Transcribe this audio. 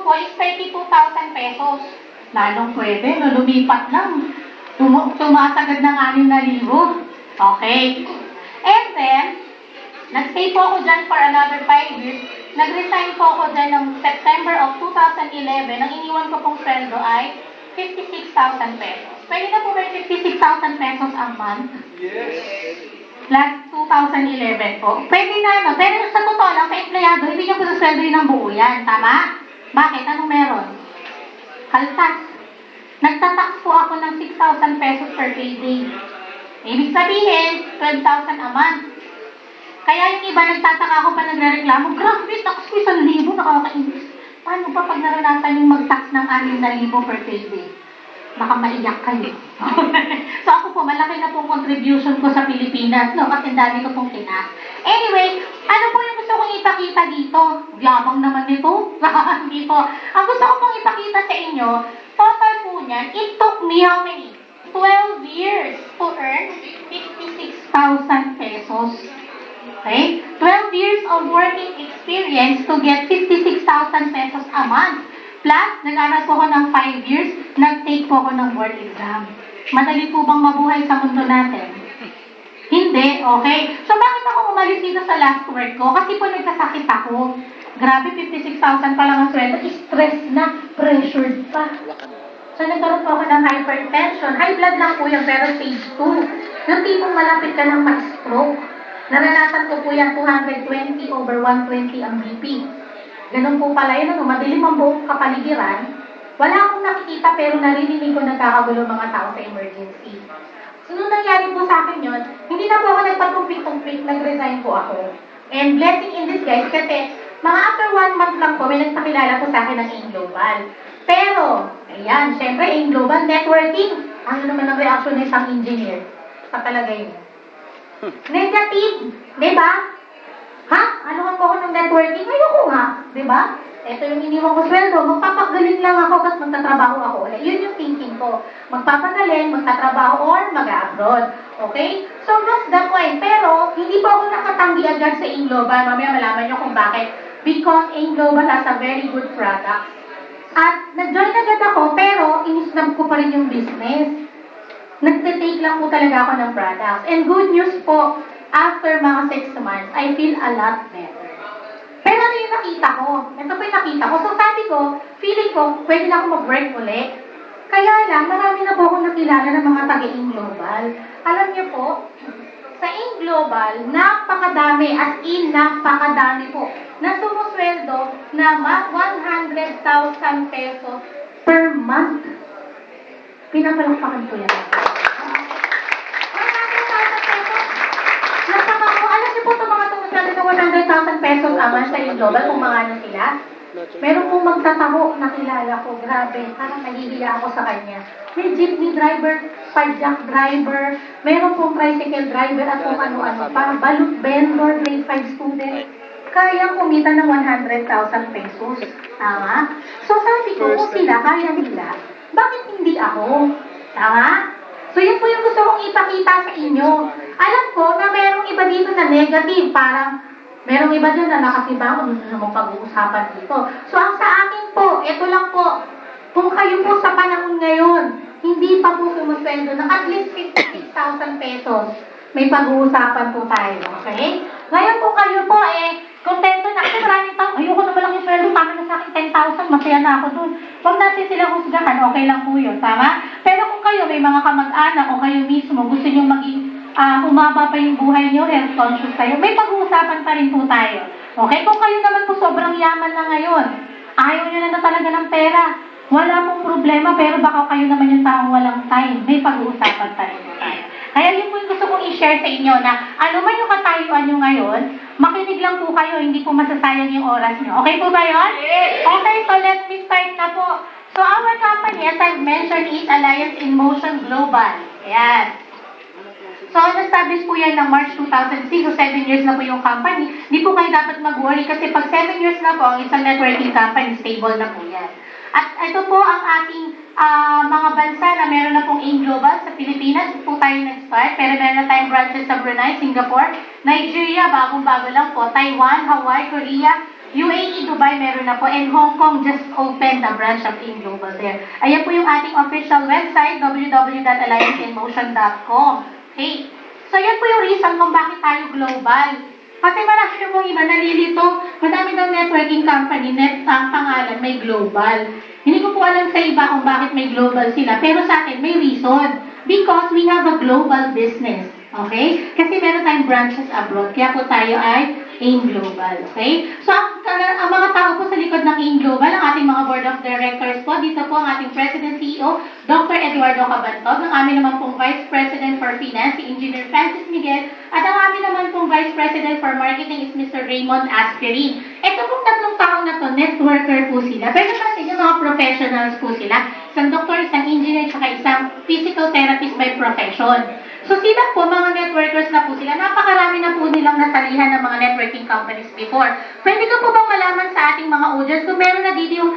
ko is 32,000 pesos. Lalong pwede, no, lumipat lang. Tumatagad ng 6,000. Okay. And then, nag-stay po ako dyan for another 5 years. Nag-resign po ako dyan noong September of 2011. Ang iniwan ko pong sweldo ay 56,000 pesos. Pwede na po ba yung 56,000 pesos a month? Yes. Last 2011 po. Pwede na, no? Pero sa totoo lang, sa empleyado, hindi niya po sa sweldo yun ng buo yan. Tama? Bakit? Anong meron? Kaltas. Nagtatax po ako ng 6,000 pesos per payday. Ibig sabihin, 12,000 a month. Kaya yung iba nagtataka ako pa nagrereklamo, grabe, tax ko 1,000, nakakainis. Paano ba pag naranasan yung mag-tax ng 6,000 per payday? Baka maiyak kayo. So ako po, malaki na pong contribution ko sa Pilipinas, no? Kasi dami ko pong tinas. Anyway, ano po yung gusto kong ipakita dito? Yabang naman nito. Dito. Ang gusto ko pong ipakita sa inyo, total po niyan, it took me how many? 12 years to earn 56,000 pesos. Okay? 12 years of working experience to get 56,000 pesos a month. Plus, nag-aral po ako ng 5 years, nag-take po ako ng board exam. Madali po bang mabuhay sa mundo natin? Hindi, okay? So, bakit ako umalis dito sa last work ko? Kasi po nagkasakit ako. Grabe, 56,000 pa lang ang sweldo. Stress na, pressured pa. So, nagkaroon po ako ng hypertension. High blood lang po yan, pero stage 2. Yung tipong malapit ka ng ma-stroke. Naranasan ko po yan, 220 over 120 ang BP. Ganun po pala yun, madilim ang buong kapaligiran. Wala akong nakikita pero naririnig ko nagkakagulo mga tao sa emergency. So, nung nangyari po sa akin yun, hindi na po ako nagpatumpik-tumpik, nag-resign po ako. And blessing in disguise kasi mga after 1 month lang po, may nagpakilala po sa akin ng AIM Global. Pero, ayan, syempre AIM Global networking. Ano naman ang reaction ng isang engineer sa palagay mo? Negative, di ba? Ha? Ano nga po ako ng networking? Ayoko nga, di ba? Ito yung iniwan ko sweldo, magpapagaling lang ako kasi magtatrabaho ako ulit. Yun yung thinking ko. Magpapagaling, magtatrabaho, or mag-abroad. Okay? So, that's the point. Pero, hindi po ako nakatanggi agad sa AIM Global. Mamaya malaman nyo kung bakit. Because AIM Global has a very good product. At nag-join agad ako, pero in-snub ko pa rin yung business. Nagtitake lang po talaga ako ng products. And good news po, after mga 6 months, I feel a lot better. Pero ano yung nakita ko? Ito po yung nakita ko. So sabi ko, feeling ko, pwede na ako mag-work ulit. Kaya lang, marami na po akong nakilala ng mga taga-AIM Global. Alam niyo po, sa AIM Global, napakadami, as in napakadami po, na sumusweldo na 100,000 pesos per month. Pinapalakpakan po yan. Alam niyo po ito mga tumusweldo na 100,000 pesos a month sa AIM Global, kung mga ano sila. Meron pong magtataho, nakilala ko, grabe, parang nahihiya ako sa kanya. May jeepney driver, padjak driver, meron pong tricycle driver at kung ano-ano pa, balut vendor, grade 5 student. Kayang kumita ng 100,000 pesos. Tama? So sabi ko, kung sila, kaya nila, bakit hindi ako? Tama? So yun po yung gusto kong ipakita sa inyo. Alam ko na merong iba dito na negative, parang merong iba dyan na nakasibangon na mong pag-uusapan dito. So ang sa akin po, ito lang po, kung kayo po sa panahon ngayon, hindi pa po sumusweldo na at least 56,000 pesos, may pag-uusapan po tayo, okay? Ngayon po kayo po, kontento na kasi maraming tao, ayoko na malaking sweldo, tama na sa akin 10,000, masaya na ako dun. Huwag natin sila husgahan, okay lang po yun, tama? Pero kung kayo may mga kamag-anak o kayo mismo, gusto nyo maging umaba pa yung buhay nyo, health conscious kayo, may pag-uusapan pa rin po tayo. Okay? Kung kayo naman po sobrang yaman na ngayon, ayaw nyo na talaga ng pera, wala pong problema, pero baka kayo naman yung taong walang time, may pag-uusapan pa rin po tayo. Kaya yun po yung gusto kong i-share sa inyo na ano man yung katayuan nyo ngayon, makinig lang po kayo, hindi po masasayang yung oras nyo. Okay po ba yun? Okay, so let me start na po. So our company, as I've mentioned, is Alliance in Motion Global. Ayan. So, na-establish po yan ng March 2006, so 7 years na po yung company. Hindi po kayo dapat mag-worry kasi pag 7 years na po, ang isang networking company, stable na po yan. At ito po ang ating mga bansa na meron na pong AIM Global sa Pilipinas. Ito po tayo nag-start, pero meron na tayong branches sa Brunei, Singapore, Nigeria, bagong-bago lang po, Taiwan, Hawaii, Korea, UAE, Dubai, meron na po. And Hong Kong just opened the branch of AIM Global there. Ayan po yung ating official website, www.allianceinmotion.com. Okay. So, yan po yung reason kung bakit tayo global. Kasi marami yung iba nalilito. Madami daw networking company, ang pangalan may global. Hindi ko po alam sa iba kung bakit may global sila. Pero sa atin, may reason. Because we have a global business. Okay? Kasi meron tayong branches abroad. Kaya po tayo ay AIM Global. Okay? So, ang mga tao po sa likod ng AIM Global, ang ating mga board of directors po, dito po ang ating President CEO, Dr. Eduardo Cabantog, ang amin naman pong Vice President for Finance, si Engineer Francis Miguel, at ang amin naman pong Vice President for Marketing is Mr. Raymond Asperin. Ito pong tatlong taong na to, networker po sila. Pero kasi yung mga professionals po sila. Isang doktor, isang engineer, saka isang physical therapist by profession. So sila po, mga networkers na po sila, napakarami na po nilang nasalihan ng mga networking companies before. Pwede ka po bang malaman sa ating mga audience kung meron na dito yung